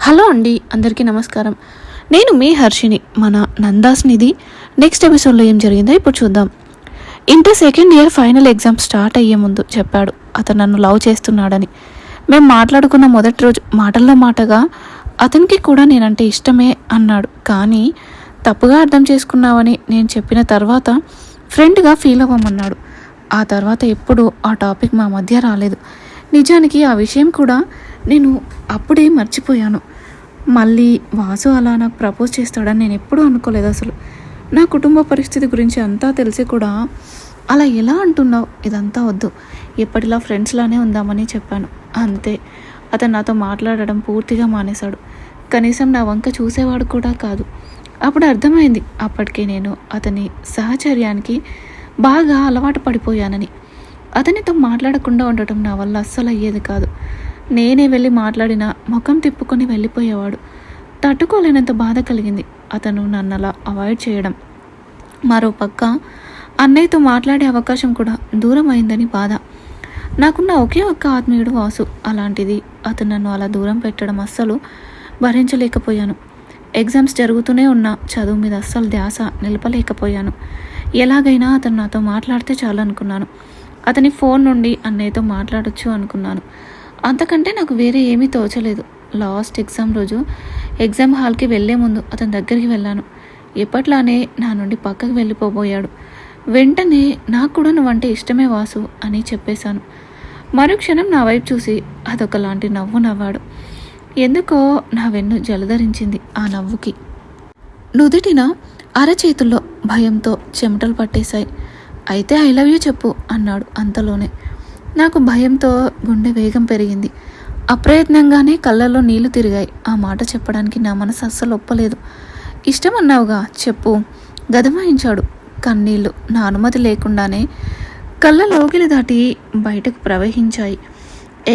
Hello అండి, అందరికీ నమస్కారం. నేను మీ హర్షిని. మన నందాస్నిధి నెక్స్ట్ ఎపిసోడ్లో ఏం జరిగిందో ఇప్పుడు చూద్దాం. Inter second year final exam start అయ్యే ముందు చెప్పాడు అతను నన్ను లవ్ చేస్తున్నాడని. మేము మాట్లాడుకున్న మొదటి రోజు మాటల్లో మాటగా అతనికి కూడా నేనంటే ఇష్టమే అన్నాడు. కానీ తప్పుగా అర్థం చేసుకున్నావని నేను చెప్పిన తర్వాత ఫ్రెండ్గా ఫీల్ అవ్వమన్నాడు. ఆ తర్వాత ఎప్పుడు ఆ టాపిక్ మా మధ్య రాలేదు. నిజానికి ఆ విషయం కూడా నేను అప్పుడే మర్చిపోయాను. మళ్ళీ వాసు అలా నాకు ప్రపోజ్ చేస్తాడని నేను ఎప్పుడూ అనుకోలేదు. అసలు నా కుటుంబ పరిస్థితి గురించి అంతా తెలిసి కూడా అలా ఎలా అంటున్నావు, ఇదంతా వద్దు, ఎప్పటిలా ఫ్రెండ్స్లానే ఉందామని చెప్పాను. అంతే. అతను నాతో మాట్లాడడం పూర్తిగా మానేశాడు. కనీసం నా వంక చూసేవాడు కూడా కాదు. అప్పుడు అర్థమైంది అప్పటికే నేను అతని సహచర్యానికి బాగా అలవాటు పడిపోయానని. అతనితో మాట్లాడకుండా ఉండటం నా వల్ల అస్సలు అయ్యేది కాదు. నేనే వెళ్ళి మాట్లాడినా ముఖం తిప్పుకొని వెళ్ళిపోయేవాడు. తట్టుకోలేనంత బాధ కలిగింది అతను నన్ను అలా అవాయిడ్ చేయడం. మరోపక్క అన్నయ్యతో మాట్లాడే అవకాశం కూడా దూరం అయిందని బాధ. నాకున్న ఒకే ఒక్క ఆత్మీయుడు వాసు. అలాంటిది అతను నన్ను అలా దూరం పెట్టడం అస్సలు భరించలేకపోయాను. ఎగ్జామ్స్ జరుగుతూనే ఉన్న చదువు మీద అస్సలు ధ్యాస నిలపలేకపోయాను. ఎలాగైనా అతను నాతో మాట్లాడితే చాలనుకున్నాను. అతని ఫోన్ నుండి అన్నయ్యతో మాట్లాడొచ్చు అనుకున్నాను. అంతకంటే నాకు వేరే ఏమీ తోచలేదు. లాస్ట్ ఎగ్జామ్ రోజు ఎగ్జామ్ హాల్కి వెళ్లే ముందు అతని దగ్గరికి వెళ్ళాను. ఎప్పట్లానే నా నుండి పక్కకు వెళ్ళిపోబోయాడు. వెంటనే నాకు కూడా నువ్వంటే ఇష్టమే వాసు అని చెప్పేశాను. మరుక్షణం నా వైపు చూసి అదొకలాంటి నవ్వు నవ్వాడు. ఎందుకో నా వెన్ను జలధరించింది ఆ నవ్వుకి. నుదుటిన అరచేతుల్లో భయంతో చెమటలు పట్టేశాయి. అయితే ఐ లవ్ యూ చెప్పు అన్నాడు అంతలోనే. నాకు భయంతో గుండె వేగం పెరిగింది. అప్రయత్నంగానే కళ్ళల్లో నీళ్లు తిరిగాయి. ఆ మాట చెప్పడానికి నా మనసు అస్సలు ఒప్పలేదు. ఇష్టం అన్నావుగా చెప్పు, గదమాయించాడు. కన్నీళ్లు నా అనుమతి లేకుండానే కళ్ళలోకిలి దాటి బయటకు ప్రవహించాయి.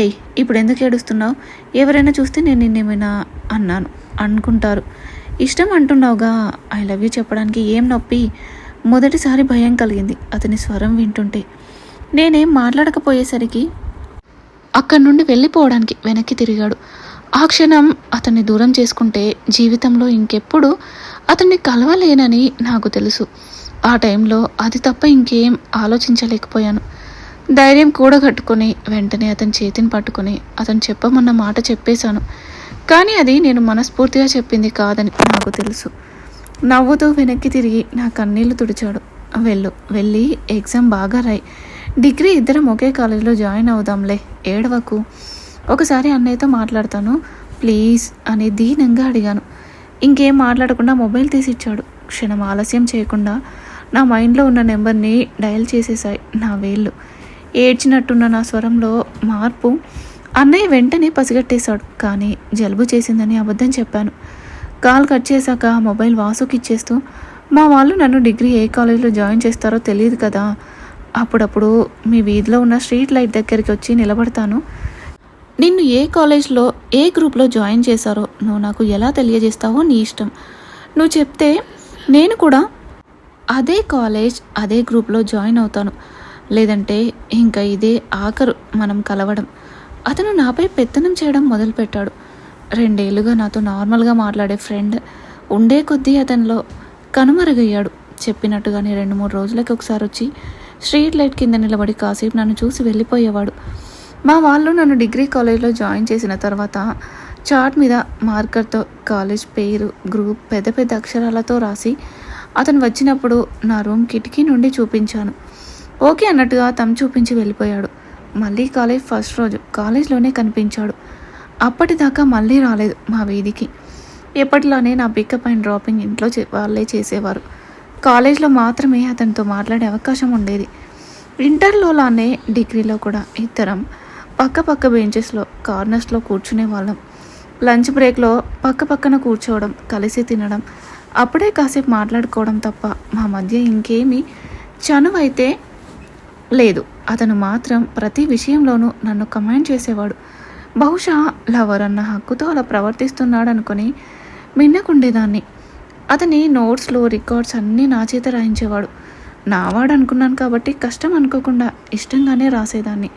ఏయ్, ఇప్పుడు ఎందుకు ఏడుస్తున్నావు? ఎవరైనా చూస్తే నేను నిన్నేమైనా అనుకుంటారు. ఇష్టం అంటున్నావుగా, ఐ లవ్ యూ చెప్పడానికి ఏం నొప్పి? మొదటిసారి భయం కలిగింది అతని స్వరం వింటుంటే. నేనేం మాట్లాడకపోయేసరికి అక్కడి నుండి వెళ్ళిపోవడానికి వెనక్కి తిరిగాడు. ఆ క్షణం అతన్ని దూరం చేసుకుంటే జీవితంలో ఇంకెప్పుడు అతన్ని కలవలేనని నాకు తెలుసు. ఆ టైంలో అది తప్ప ఇంకేం ఆలోచించలేకపోయాను. ధైర్యం కూడగట్టుకొని వెంటనే అతని చేతిని పట్టుకొని అతను చెప్పమన్న మాట చెప్పేశాను. కానీ అది నేను మనస్ఫూర్తిగా చెప్పింది కాదని నాకు తెలుసు. నవ్వుతూ వెనక్కి తిరిగి నా కన్నీళ్లు తుడిచాడు. వెళ్ళి ఎగ్జామ్ బాగా రాయి. డిగ్రీ ఇద్దరం ఒకే కాలేజీలో జాయిన్ అవుదాంలే, ఏడవకు. ఒకసారి అన్నయ్యతో మాట్లాడతాను ప్లీజ్ అని దీనంగా అడిగాను. ఇంకేం మాట్లాడకుండా మొబైల్ తీసి ఇచ్చాడు. క్షణం ఆలస్యం చేయకుండా నా మైండ్లో ఉన్న నెంబర్ని డయల్ చేసేశాయి నా వేళ్ళు. ఏడ్చినట్టున్న నా స్వరంలో మార్పు అన్నయ్య వెంటనే పసిగట్టేశాడు. కానీ జలుబు చేసిందని అబద్ధం చెప్పాను. కాల్ కట్ చేశాక మొబైల్ వాసుకి ఇచ్చేస్తూ, మా వాళ్ళు నన్ను డిగ్రీ ఏ కాలేజీలో జాయిన్ చేస్తారో తెలియదు కదా, అప్పుడప్పుడు మీ వీధిలో ఉన్న స్ట్రీట్ లైట్ దగ్గరికి వచ్చి నిలబడతాను. నిన్ను ఏ కాలేజ్లో ఏ గ్రూప్లో జాయిన్ చేశారో నువ్వు నాకు ఎలా తెలియజేస్తావో నీ ఇష్టం. నువ్వు చెప్తే నేను కూడా అదే కాలేజ్ అదే గ్రూప్లో జాయిన్ అవుతాను. లేదంటే ఇంకా ఇదే ఆఖరు మనం కలవడం. అతను నాపై పెత్తనం చేయడం మొదలుపెట్టాడు. 2 ఏళ్లుగా నాతో నార్మల్గా మాట్లాడే ఫ్రెండ్ ఉండే కొద్దీ అతనిలో కనుమరుగయ్యాడు. చెప్పినట్టుగానే 2-3 రోజులకి ఒకసారి వచ్చి స్ట్రీట్ లైట్ కింద నిలబడి కాసేపు నన్ను చూసి వెళ్ళిపోయేవాడు. మా వాళ్ళు నన్ను డిగ్రీ కాలేజ్లో జాయిన్ చేసిన తర్వాత చార్ట్ మీద మార్కర్తో కాలేజ్ పేరు, గ్రూప్ పెద్ద పెద్ద అక్షరాలతో రాసి అతను వచ్చినప్పుడు నా రూమ్ కిటికీ నుండి చూపించాను. ఓకే అన్నట్టుగా తమ్ చూపించి వెళ్ళిపోయాడు. మళ్ళీ కాలేజ్ ఫస్ట్ రోజు కాలేజ్లోనే కనిపించాడు. అప్పటిదాకా మళ్ళీ రాలేదు మా వీధికి. ఎప్పటిలానే నా పికప్ అండ్ డ్రాపింగ్ ఇంట్లో వాళ్ళే చేసేవారు. కాలేజ్లో మాత్రమే అతనితో మాట్లాడే అవకాశం ఉండేది. ఇంటర్లోలానే డిగ్రీలో కూడా ఇద్దరం పక్క బెంచెస్లో కార్నర్స్లో కూర్చునే వాళ్ళం. లంచ్ బ్రేక్లో పక్కన కూర్చోవడం, కలిసి తినడం, అప్పుడే కాసేపు మాట్లాడుకోవడం తప్ప మా మధ్య ఇంకేమీ చనువైతే లేదు. అతను మాత్రం ప్రతి విషయంలోనూ నన్ను కమాండ్ చేసేవాడు. బహుశా లవర్ అన్న హక్కుతో అలా ప్రవర్తిస్తున్నాడనుకొని మిన్నకుండేదాన్ని. అతని నోట్స్లు రికార్డ్స్ అన్నీ నా చేత రాయించేవాడు. నావాడు అనుకున్నాను కాబట్టి కష్టం అనుకోకుండా ఇష్టంగానే రాసేదాన్ని.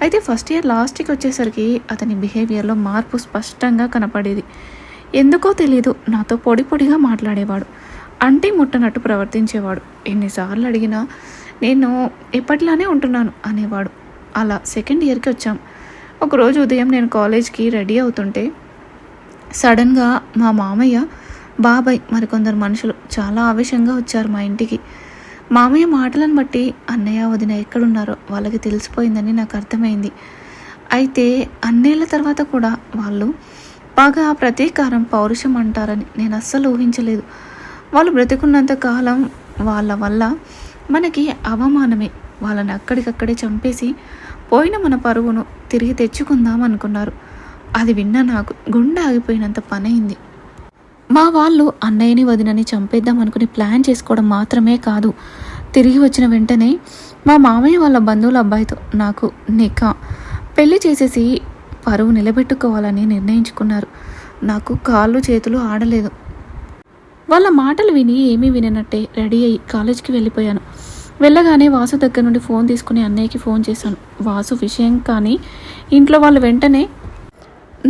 అయితే ఫస్ట్ ఇయర్ లాస్ట్కి వచ్చేసరికి అతని బిహేవియర్లో మార్పు స్పష్టంగా కనపడేది. ఎందుకో తెలీదు నాతో పొడి పొడిగా మాట్లాడేవాడు. అంటే ముట్టనట్టు ప్రవర్తించేవాడు. ఎన్నిసార్లు అడిగినా నేను ఎప్పటిలానే ఉంటున్నాను అనేవాడు. అలా సెకండ్ ఇయర్కి వచ్చాం. ఒకరోజు ఉదయం నేను కాలేజ్కి రెడీ అవుతుంటే సడన్గా మా మామయ్య, బాబాయ్ మరికొందరు మనుషులు చాలా ఆవేశంగా వచ్చారు మా ఇంటికి. మామయ్య మాటలను బట్టి అన్నయ్య వదిన ఎక్కడున్నారో వాళ్ళకి తెలిసిపోయిందని నాకు అర్థమైంది. అయితే అన్నేళ్ల తర్వాత కూడా వాళ్ళు బాగా ప్రతీకారం, పౌరుషం అంటారని నేను అస్సలు ఊహించలేదు. వాళ్ళు బ్రతికున్నంత కాలం వాళ్ళ వల్ల మనకి అవమానమే. వాళ్ళని అక్కడికక్కడే చంపేసి పోయిన మన పరువును తిరిగి తెచ్చుకుందాం అనుకున్నారు. అది విన్నా నాకు గుండె ఆగిపోయినంత పనైంది. మా వాళ్ళు అన్నయ్యని వదినని చంపేద్దాం అనుకుని ప్లాన్ చేసుకోవడం మాత్రమే కాదు, తిరిగి వచ్చిన వెంటనే మా మామయ్య వాళ్ళ బంధువుల అబ్బాయితో నాకు నికా పెళ్లి చేసేసి పరువు నిలబెట్టుకోవాలని నిర్ణయించుకున్నారు. నాకు కాళ్ళు చేతులు ఆడలేదు. వాళ్ళ మాటలు విని ఏమీ విననట్టే రెడీ అయ్యి కాలేజ్కి వెళ్ళిపోయాను. వెళ్ళగానే వాసు దగ్గర నుండి ఫోన్ తీసుకుని అన్నయ్యకి ఫోన్ చేశాను. వాసు విషయం కానీ ఇంట్లో వాళ్ళు వెంటనే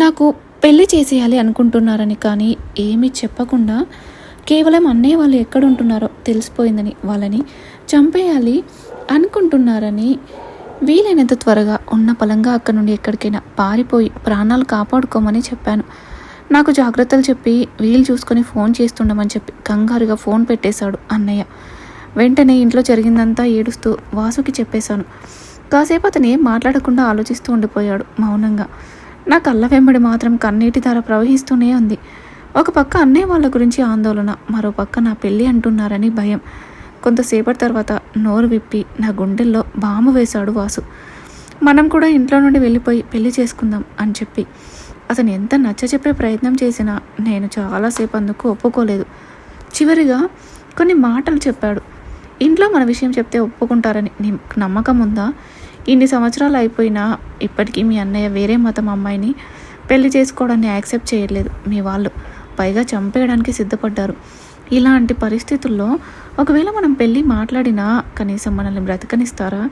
నాకు పెళ్లి చేసేయాలి అనుకుంటున్నారని కానీ ఏమీ చెప్పకుండా కేవలం అన్నయ్య వాళ్ళు ఎక్కడుంటున్నారో తెలిసిపోయిందని, వాళ్ళని చంపేయాలి అనుకుంటున్నారని వీలైనంత త్వరగా ఉన్న పలంగా అక్కడి నుండి ఎక్కడికైనా పారిపోయి ప్రాణాలు కాపాడుకోమని చెప్పాను. నాకు జాగ్రత్తలు చెప్పి వీలు చూసుకొని ఫోన్ చేస్తుండమని చెప్పి కంగారుగా ఫోన్ పెట్టేశాడు అన్నయ్య. వెంటనే ఇంట్లో జరిగిందంతా ఏడుస్తూ వాసుకి చెప్పేశాను. కాసేపు అతను ఏం మాట్లాడకుండా ఆలోచిస్తూ ఉండిపోయాడు మౌనంగా. నా కళ్ళ వెంబడి మాత్రం కన్నీటి ధార ప్రవహిస్తూనే ఉంది. ఒక పక్క అన్నయ్య వాళ్ళ గురించి ఆందోళన, మరో పక్క నా పెళ్ళి అంటున్నారని భయం. కొంతసేపటి తర్వాత నోరు విప్పి నా గుండెల్లో బాము వేశాడు వాసు. మనం కూడా ఇంట్లో నుండి వెళ్ళిపోయి పెళ్లి చేసుకుందాం అని చెప్పి. అతను ఎంత నచ్చచెప్పే ప్రయత్నం చేసినా నేను చాలాసేపు అందుకు ఒప్పుకోలేదు. చివరిగా కొన్ని మాటలు చెప్పాడు. ఇంట్లో మన విషయం చెప్తే ఒప్పుకుంటారని నీకు నమ్మకం ఉందా? ఇన్ని సంవత్సరాలు అయిపోయినా ఇప్పటికీ మీ అన్నయ్య వేరే మతం అమ్మాయిని పెళ్లి చేసుకోవడాన్ని యాక్సెప్ట్ చేయలేదు మీ వాళ్ళు. పైగా చంపేయడానికి సిద్ధపడ్డారు. ఇలాంటి పరిస్థితుల్లో ఒకవేళ మనం పెళ్ళి మాట్లాడినా కనీసం మనల్ని బ్రతకనిస్తారా?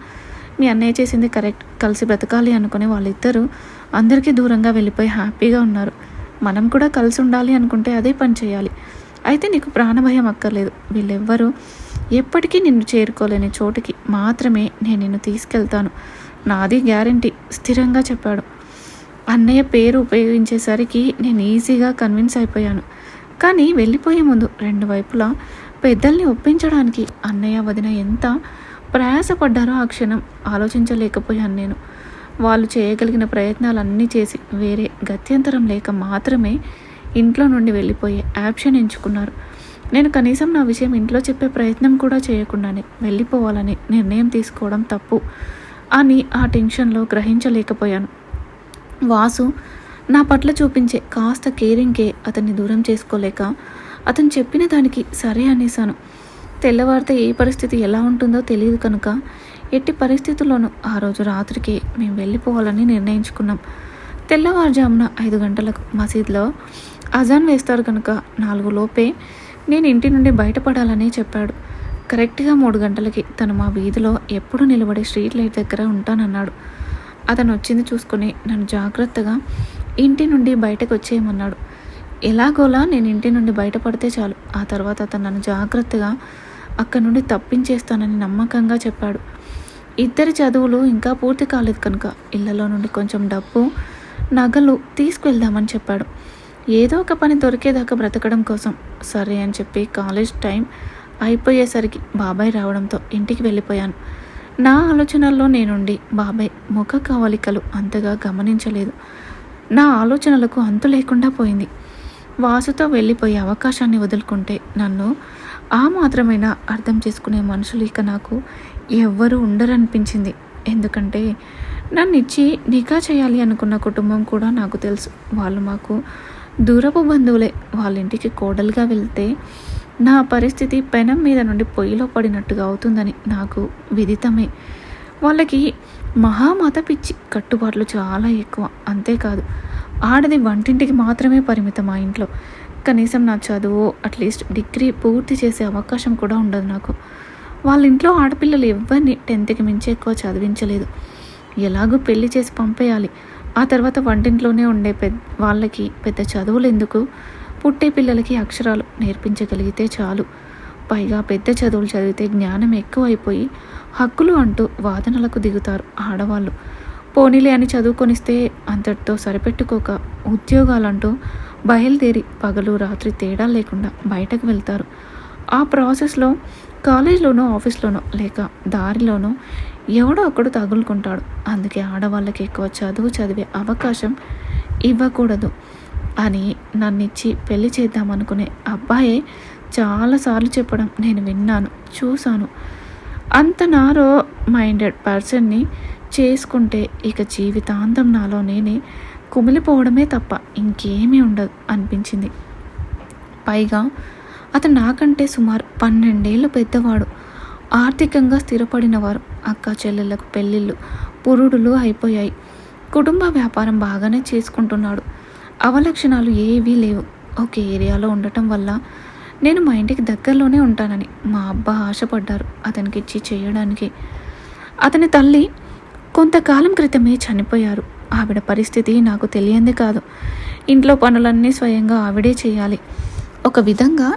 మీ అన్నయ్య చేసింది కరెక్ట్, కలిసి బ్రతకాలి అనుకుని వాళ్ళిద్దరూ అందరికీ దూరంగా వెళ్ళిపోయి హ్యాపీగా ఉన్నారు. మనం కూడా కలిసి ఉండాలి అనుకుంటే అదే పని చేయాలి. అయితే నీకు ప్రాణభయం అక్కర్లేదు. వీళ్ళెవ్వరూ ఎప్పటికీ నిన్ను చేరుకోలేని చోటుకి మాత్రమే నేను నిన్ను తీసుకెళ్తాను, నాది గ్యారంటీ స్థిరంగా చెప్పాడు. అన్నయ్య పేరు ఉపయోగించేసరికి నేను ఈజీగా కన్విన్స్ అయిపోయాను. కానీ వెళ్ళిపోయే ముందు రెండు వైపులా పెద్దల్ని ఒప్పించడానికి అన్నయ్య వదిన ఎంత ప్రయాసపడ్డారో ఆ క్షణం ఆలోచించలేకపోయాను నేను. వాళ్ళు చేయగలిగిన ప్రయత్నాలన్నీ చేసి వేరే గత్యంతరం లేక మాత్రమే ఇంట్లో నుండి వెళ్ళిపోయే ఆప్షన్ ఎంచుకున్నారు. నేను కనీసం నా విషయం ఇంట్లో చెప్పే ప్రయత్నం కూడా చేయకుండానే వెళ్ళిపోవాలని నిర్ణయం తీసుకోవడం తప్పు అని ఆ టెన్షన్లో గ్రహించలేకపోయాను. వాసు నా పట్ల చూపించే కాస్త కేరింగ్కే అతన్ని దూరం చేసుకోలేక అతను చెప్పిన దానికి సరే అనేశాను. తెల్లవారితే ఏ పరిస్థితి ఎలా ఉంటుందో తెలియదు కనుక ఎట్టి పరిస్థితుల్లోనూ ఆ రోజు రాత్రికి మేము వెళ్ళిపోవాలని నిర్ణయించుకున్నాం. తెల్లవారుజామున 5 గంటలకు మసీద్లో అజాన్ వేస్తారు కనుక 4 లోపే నేను ఇంటి నుండి బయటపడాలని చెప్పాడు. కరెక్ట్గా 3 గంటలకి తను మా వీధిలో ఎప్పుడు నిలబడే స్ట్రీట్ లైట్ దగ్గర ఉంటానన్నాడు. అతను వచ్చింది చూసుకుని నన్ను జాగ్రత్తగా ఇంటి నుండి బయటకు వచ్చేయమన్నాడు. ఎలాగోలా నేను ఇంటి నుండి బయటపడితే చాలు, ఆ తర్వాత అతను నన్ను జాగ్రత్తగా అక్కడి నుండి తప్పించేస్తానని నమ్మకంగా చెప్పాడు. ఇద్దరి చదువులు ఇంకా పూర్తి కాలేదు కనుక ఇళ్లలో నుండి కొంచెం డబ్బు, నగలు తీసుకువెళ్దామని చెప్పాడు. ఏదో ఒక పని దొరికేదాకా బ్రతకడం కోసం సరే అని చెప్పి కాలేజ్ టైం అయిపోయేసరికి బాబాయ్ రావడంతో ఇంటికి వెళ్ళిపోయాను. నా ఆలోచనల్లో నేనుండి బాబాయ్ ముఖ కవలికలు అంతగా గమనించలేదు. నా ఆలోచనలకు అంతు లేకుండా పోయింది. వాసుతో వెళ్ళిపోయే అవకాశాన్ని వదులుకుంటే నన్ను ఆ మాత్రమైనా అర్థం చేసుకునే మనుషులు ఇక నాకు ఎవ్వరూ ఉండరనిపించింది. ఎందుకంటే నన్ను ఇచ్చి నికా చేయాలి అనుకున్న కుటుంబం కూడా నాకు తెలుసు. వాళ్ళు మాకు దూరపు బంధువులే. వాళ్ళ ఇంటికి కోడలుగా వెళ్తే నా పరిస్థితి పెనం మీద నుండి పొయ్యిలో పడినట్టుగా అవుతుందని నాకు విదితమే. వాళ్ళకి మహామత పిచ్చి, కట్టుబాట్లు చాలా ఎక్కువ. అంతేకాదు ఆడది వంటింటికి మాత్రమే పరిమితం ఆ ఇంట్లో. కనీసం నా చదువు అట్లీస్ట్ డిగ్రీ పూర్తి చేసే అవకాశం కూడా ఉండదు నాకు. వాళ్ళ ఇంట్లో ఆడపిల్లలు ఎవరిని 10th మించి ఎక్కువ చదివించలేదు. ఎలాగూ పెళ్లి చేసి పంపేయాలి. ఆ తర్వాత వంటింట్లోనే ఉండే వాళ్ళకి పెద్ద చదువులు ఎందుకు, పుట్టే పిల్లలకి అక్షరాలు నేర్పించగలిగితే చాలు. పైగా పెద్ద చదువులు చదివితే జ్ఞానం ఎక్కువైపోయి హక్కులు అంటూ వాదనలకు దిగుతారు ఆడవాళ్ళు. పోనీలే అని చదువుకొనిస్తే అంతటితో సరిపెట్టుకోక ఉద్యోగాలంటూ బయలుదేరి పగలు రాత్రి తేడా లేకుండా బయటకు వెళ్తారు. ఆ ప్రాసెస్లో కాలేజ్లోనో ఆఫీస్లోనో లేక దారిలోనో ఎవడో ఒకడు తగులుకుంటాడు. అందుకే ఆడవాళ్ళకి ఎక్కువ చదువు చదివే అవకాశం ఇవ్వకూడదు అని నన్నిచ్చి పెళ్లి చేద్దామనుకునే అబ్బాయే చాలాసార్లు చెప్పడం నేను విన్నాను, చూశాను. అంత నారో మైండెడ్ పర్సన్ని చేసుకుంటే ఇక జీవితాంతం నాలో నేనే కుమిలిపోవడమే తప్ప ఇంకేమీ ఉండదు అనిపించింది. పైగా అతను నాకంటే సుమారు 12 ఏళ్ళు పెద్దవాడు. ఆర్థికంగా స్థిరపడినవారు. అక్క చెల్లెళ్ళకు పెళ్ళిళ్ళు పురుడులు అయిపోయాయి. కుటుంబ వ్యాపారం బాగానే చేసుకుంటున్నాడు. అవలక్షణాలు ఏవీ లేవు. ఒక ఏరియాలో ఉండటం వల్ల నేను మా ఇంటికి దగ్గరలోనే ఉంటానని మా అబ్బా ఆశపడ్డారు అతనికిచ్చి చేయడానికి. అతని తల్లి కొంతకాలం క్రితమే చనిపోయారు. ఆవిడ పరిస్థితి నాకు తెలియంది కాదు. ఇంట్లో పనులన్నీ స్వయంగా ఆవిడే చేయాలి. ఒక విధంగా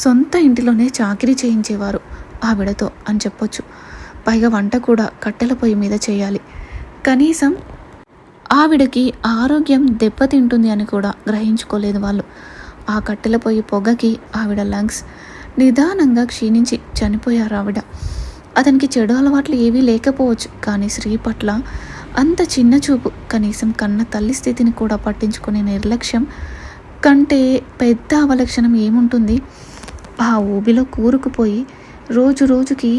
సొంత ఇంటిలోనే చాకిరీ చేయించేవారు ఆవిడతో అని చెప్పొచ్చు. పైగా వంట కూడా కట్టెల పొయ్యి మీద చేయాలి. కనీసం ఆవిడకి ఆరోగ్యం దెబ్బతింటుంది అని కూడా గ్రహించుకోలేదు వాళ్ళు. ఆ కట్టెల పొయ్యి పొగకి ఆవిడ లంగ్స్ నిదానంగా క్షీణించి చనిపోయారు ఆవిడ. అతనికి చెడు అలవాట్లు ఏవీ లేకపోవచ్చు, కానీ స్త్రీ పట్ల అంత చిన్న చూపు, కనీసం కన్న తల్లి స్థితిని కూడా పట్టించుకునే నిర్లక్ష్యం కంటే పెద్ద అవలక్షణం ఏముంటుంది? ఆ ఊబిలో కూరుకుపోయి రోజు రోజుకి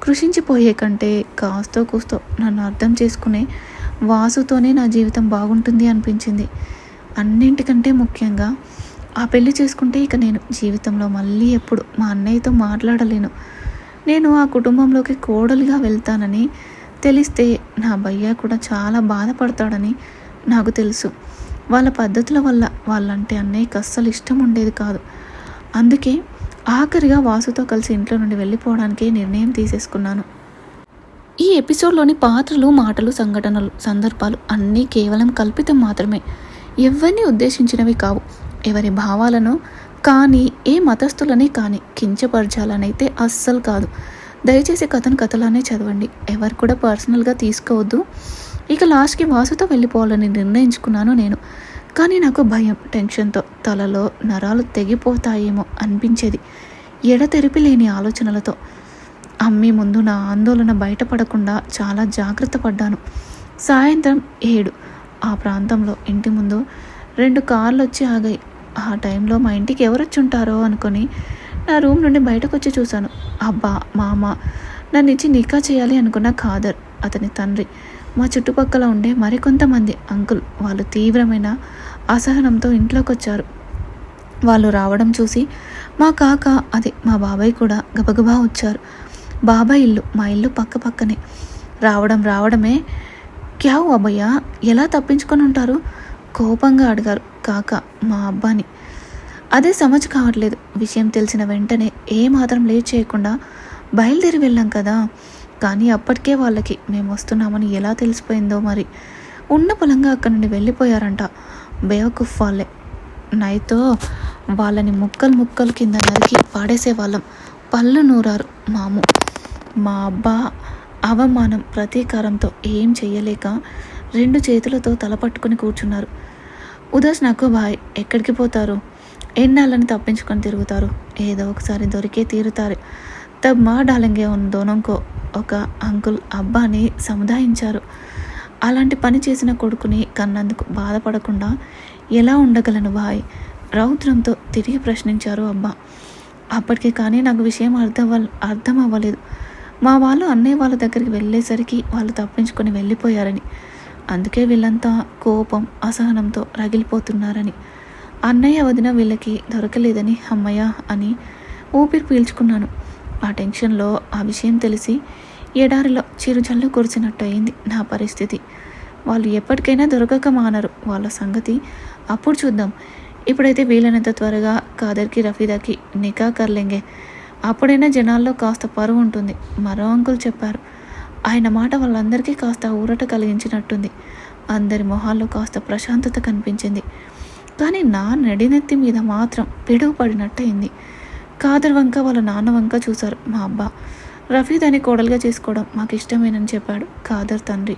కృషించిపోయే కంటే కాస్తో కూస్తో నన్ను అర్థం చేసుకునే వాసుతోనే నా జీవితం బాగుంటుంది అనిపించింది. అన్నింటికంటే ముఖ్యంగా ఆ పెళ్లి చేసుకుంటే ఇక నేను జీవితంలో మళ్ళీ ఎప్పుడు మా అన్నయ్యతో మాట్లాడలేను. నేను ఆ కుటుంబంలోకి కోడలిగా వెళ్తానని తెలిస్తే నా భయ్య కూడా చాలా బాధపడతాడని నాకు తెలుసు. వాళ్ళ పద్ధతుల వల్ల వాళ్ళంటే అన్నయ్యకి అస్సలు ఇష్టం ఉండేది కాదు. అందుకే ఆఖరిగా వాసుతో కలిసి ఇంట్లో నుండి వెళ్ళిపోవడానికి నిర్ణయం తీసేసుకున్నాను. ఈ ఎపిసోడ్లోని పాత్రలు, మాటలు, సంఘటనలు, సందర్భాలు అన్నీ కేవలం కల్పితం మాత్రమే. ఎవరిని ఉద్దేశించినవి కావు. ఎవరి భావాలను కానీ ఏ మతస్థులని కానీ కించపరచాలనైతే అస్సలు కాదు. దయచేసి కథను కథలానే చదవండి. ఎవరు కూడా పర్సనల్గా తీసుకోవద్దు. ఇక లాస్ట్కి వాసుతో వెళ్ళిపోవాలని నిర్ణయించుకున్నాను నేను. కానీ నాకు భయం, టెన్షన్తో తలలో నరాలు తెగిపోతాయేమో అనిపించేది. ఎడతెరిపి లేని ఆలోచనలతో అమ్మి ముందు నా ఆందోళన బయటపడకుండా చాలా జాగ్రత్త పడ్డాను. సాయంత్రం 7 ఆ ప్రాంతంలో ఇంటి ముందు 2 కార్లు వచ్చి ఆగాయి. ఆ టైంలో మా ఇంటికి ఎవరొచ్చి ఉంటారో అనుకొని నా రూమ్ నుండి బయటకు వచ్చి చూశాను. అబ్బా, మామ నన్ను ఇచ్చి నికా చేయాలి అనుకున్న ఖాదర్, అతని తండ్రి, మా చుట్టుపక్కల ఉండే మరికొంతమంది అంకుల్ వాళ్ళు తీవ్రమైన అసహనంతో ఇంట్లోకి వచ్చారు. వాళ్ళు రావడం చూసి మా కాక, అదే మా బాబాయ్ కూడా గబగబా వచ్చారు. బాబాయ్ ఇల్లు మా ఇల్లు పక్క పక్కనే. రావడమే క్యావ్ అబ్బయ్య, ఎలా తప్పించుకొని ఉంటారు? కోపంగా అడిగారు కాక మా అబ్బాని. అదే సమజ్ కావట్లేదు. విషయం తెలిసిన వెంటనే ఏమాత్రం లేట్ చేయకుండా బయలుదేరి వెళ్ళాం కదా. కానీ అప్పటికే వాళ్ళకి మేము వస్తున్నామని ఎలా తెలిసిపోయిందో మరి. ఉన్న పొలంగా అక్కడి నుండి వెళ్ళిపోయారంట. బేవకుఫ్ వాళ్ళే. నైతో వాళ్ళని ముక్కలు కింద నరికి పాడేసేవాళ్ళం. పళ్ళు నూరారు మాము. మా అబ్బా అవమానం ప్రతీకారంతో ఏం చెయ్యలేక 2 చేతులతో తలపట్టుకుని కూర్చున్నారు. ఉదాస్ నాకు బాయ్, ఎక్కడికి పోతారు? ఎన్నాళ్ళని తప్పించుకొని తిరుగుతారు? ఏదో ఒకసారి దొరికే తీరుతారు. తబ్ మా డాలంగే దోనంకో ఒక అంకుల్ అబ్బాని సముదాయించారు. అలాంటి పని చేసిన కొడుకుని కన్నందుకు బాధపడకుండా ఎలా ఉండగలను బాయ్? రౌద్రంతో తిరిగి ప్రశ్నించారు అబ్బా. అప్పటికే కానీ నాకు విషయం అర్థం అవ్వలేదు. మా వాళ్ళు అన్నయ్య వాళ్ళ దగ్గరికి వెళ్ళేసరికి వాళ్ళు తప్పించుకొని వెళ్ళిపోయారని, అందుకే వీళ్ళంతా కోపం అసహనంతో రగిలిపోతున్నారని, అన్నయ్య వదిన వీళ్ళకి దొరకలేదని అమ్మయ్య అని ఊపిరి పీల్చుకున్నాను. ఆ టెన్షన్లో ఆ విషయం తెలిసి ఎడారిలో చిరుజల్లు కురిసినట్టు అయింది నా పరిస్థితి. వాళ్ళు ఎప్పటికైనా దొరకక మానరు. వాళ్ళ సంగతి అప్పుడు చూద్దాం. ఇప్పుడైతే వీలైనంత త్వరగా ఖాదర్కి రఫీదాకి నికా కర్లెంగే. అప్పుడైనా జనాల్లో కాస్త పరువు ఉంటుంది. మరో అంకుల్ చెప్పారు. ఆయన మాట వాళ్ళందరికీ కాస్త ఊరట కలిగించినట్టుంది. అందరి మొహాల్లో కాస్త ప్రశాంతత కనిపించింది. కానీ నా నడినెత్తి మీద మాత్రం పిడుగు పడినట్టయింది. ఖాదర్ వంక వాళ్ళ నాన్న వంక చూశారు మా అబ్బా. రఫీదాని కోడలుగా చేసుకోవడం మాకు ఇష్టమేనని చెప్పాడు ఖాదర్ తండ్రి.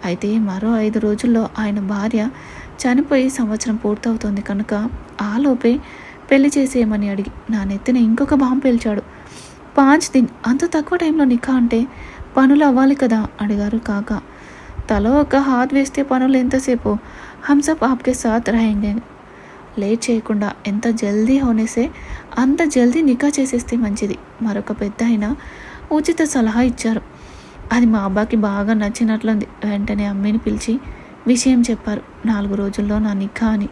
అయితే మరో 5 రోజుల్లో ఆయన భార్య చనిపోయి సంవత్సరం పూర్తవుతోంది కనుక ఆలోపే పెళ్లి చేసేయమని అడిగి నా నెత్తిన ఇంకొక బాంబు పేల్చాడు. 5 దిన్, అంత తక్కువ టైంలో నిఖా అంటే పనులు అవ్వాలి కదా అడిగారు కాక. తలో ఒక హాత్ వేస్తే పనులు ఎంతసేపు, హంసప్ ఆప్కే సాత్ రహేంగే. లేట్ చేయకుండా ఎంత జల్దీ హోనేసే అంత జల్దీ నికా చేసేస్తే మంచిది. మరొక పెద్ద ఆయన ఉచిత సలహా ఇచ్చారు. అది మా అబ్బాకి బాగా నచ్చినట్లుంది. వెంటనే అమ్మిని పిలిచి విషయం చెప్పారు. 4 రోజుల్లో నా నిఖా అని.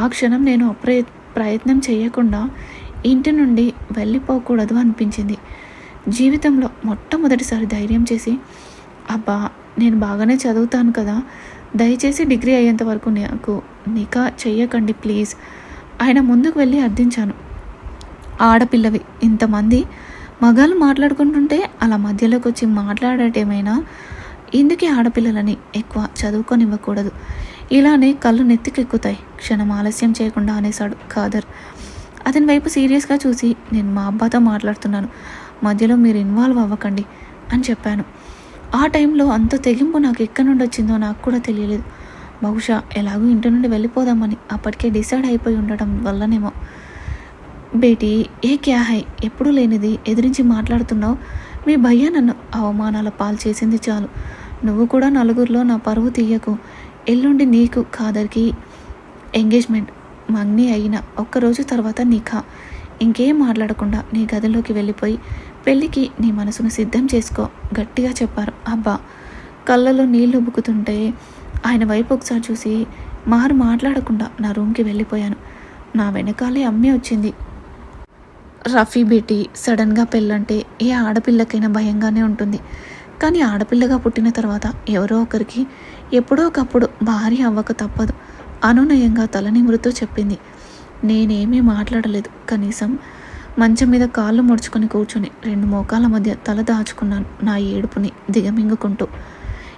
ఆ క్షణం నేను ప్రయత్నం చేయకుండా ఇంటి నుండి వెళ్ళిపోకూడదు అనిపించింది. జీవితంలో మొట్టమొదటిసారి ధైర్యం చేసి, అబ్బా నేను బాగానే చదువుతాను కదా, దయచేసి డిగ్రీ అయ్యేంత వరకు నాకు నికా చెయ్యకండి ప్లీజ్. ఆయన ముందుకు వెళ్ళి అర్థించాను. ఆడపిల్లవి, ఇంతమంది మగాళ్ళు మాట్లాడుకుంటుంటే అలా మధ్యలోకి వచ్చి మాట్లాడటమేనా? ఇందుకే ఆడపిల్లలని ఎక్కువ చదువుకొనివ్వకూడదు. ఇలానే కళ్ళు నెత్తికెక్కుతాయి. క్షణం ఆలస్యం చేయకుండా అనేశాడు ఖాదర్. అతని వైపు సీరియస్గా చూసి, నేను మా అబ్బాతో మాట్లాడుతున్నాను, మధ్యలో మీరు ఇన్వాల్వ్ అవ్వకండి అని చెప్పాను. ఆ టైంలో అంత తెగింపు నాకు ఎక్కడి నుండి వచ్చిందో నాకు కూడా తెలియలేదు. బహుశా ఎలాగో ఇంటి నుండి వెళ్ళిపోదామని అప్పటికే డిసైడ్ అయిపోయి ఉండటం వల్లనేమో. బేటీ ఏ క్యా హై, ఎప్పుడూ లేనిది ఎదిరించి మాట్లాడుతున్నావు. మీ భయ్య నన్ను అవమానాల పాలు చేసింది చాలు. నువ్వు కూడా నలుగురిలో నా పరువు తీయకు. ఎల్లుండి నీకు ఖాదర్కి ఎంగేజ్మెంట్, మంగ్ని అయిన ఒక్కరోజు తర్వాత నిఖా. ఇంకేం మాట్లాడకుండా నీ గదిలోకి వెళ్ళిపోయి పెళ్ళికి నీ మనసును సిద్ధం చేసుకో గట్టిగా చెప్పారు. అబ్బా, కళ్ళలో నీళ్లు ఉబ్బుకుతుంటే ఆయన వైపు ఒకసారి చూసి మాట్లాడకుండా నా రూమ్కి వెళ్ళిపోయాను. నా వెనకాలే అమ్మే వచ్చింది. రఫీ బేటీ, సడన్గా పెళ్ళంటే ఏ ఆడపిల్లకైనా భయంగానే ఉంటుంది. కానీ ఆడపిల్లగా పుట్టిన తర్వాత ఎవరో ఒకరికి ఎప్పుడో ఒకప్పుడు భార్య అవ్వక తప్పదు. అనునయంగా తల నిమురుతూ చెప్పింది. నేనేమీ మాట్లాడలేదు. కనీసం మంచం మీద కాళ్ళు ముడుచుకొని కూర్చొని 2 మోకాల మధ్య తల దాచుకున్నాను నా ఏడుపుని దిగమింగుకుంటూ.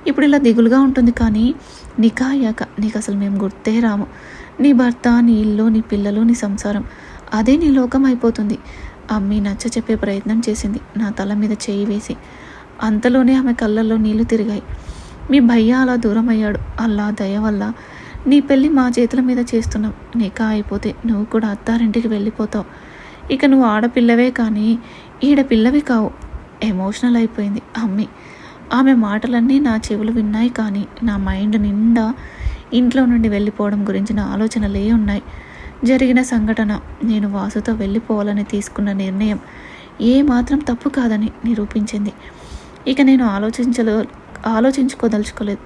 ఇప్పుడు ఇలా దిగులుగా ఉంటుంది, కానీ నికా అయ్యాక నీకు అసలు మేము గుర్తే రాము. నీ భర్త, నీ ఇల్లు, నీ పిల్లలు, నీ సంసారం, అదే నీ లోకం అయిపోతుంది. అమ్మి నచ్చ చెప్పే ప్రయత్నం చేసింది, నా తల మీద చేయి వేసి. అంతలోనే ఆమె కళ్ళల్లో నీళ్లు తిరిగాయి. మీ భయ్య అలా దూరం అయ్యాడు. అల్లా దయ వల్ల నీ పెళ్ళి మా చేతుల మీద చేస్తున్నాం. నికా అయిపోతే నువ్వు కూడా అత్తారింటికి వెళ్ళిపోతావు. ఇక నువ్వు ఆడపిల్లవే కానీ ఈడపిల్లవి కావు. ఎమోషనల్ అయిపోయింది అమ్మి. ఆమె మాటలన్నీ నా చెవులు విన్నాయి, కానీ నా మైండ్ నిండా ఇంట్లో నుండి వెళ్ళిపోవడం గురించిన ఆలోచనలే ఉన్నాయి. జరిగిన సంఘటన, నేను వాసుతో వెళ్ళిపోవాలని తీసుకున్న నిర్ణయం ఏమాత్రం తప్పు కాదని నిరూపించింది. ఇక నేను ఆలోచించుకోదలుచుకోలేదు.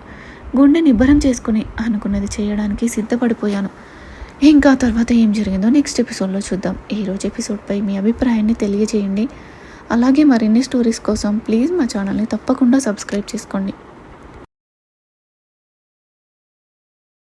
గుండె నిబ్బరం చేసుకుని అనుకున్నది చేయడానికి సిద్ధపడిపోయాను. ఇంకా తర్వాత ఏం జరిగిందో నెక్స్ట్ ఎపిసోడ్లో చూద్దాం. ఈరోజు ఎపిసోడ్పై మీ అభిప్రాయాన్ని తెలియజేయండి. అలాగే మరిన్ని స్టోరీస్ కోసం ప్లీజ్ మా ఛానల్ని తప్పకుండా సబ్స్క్రైబ్ చేసుకోండి.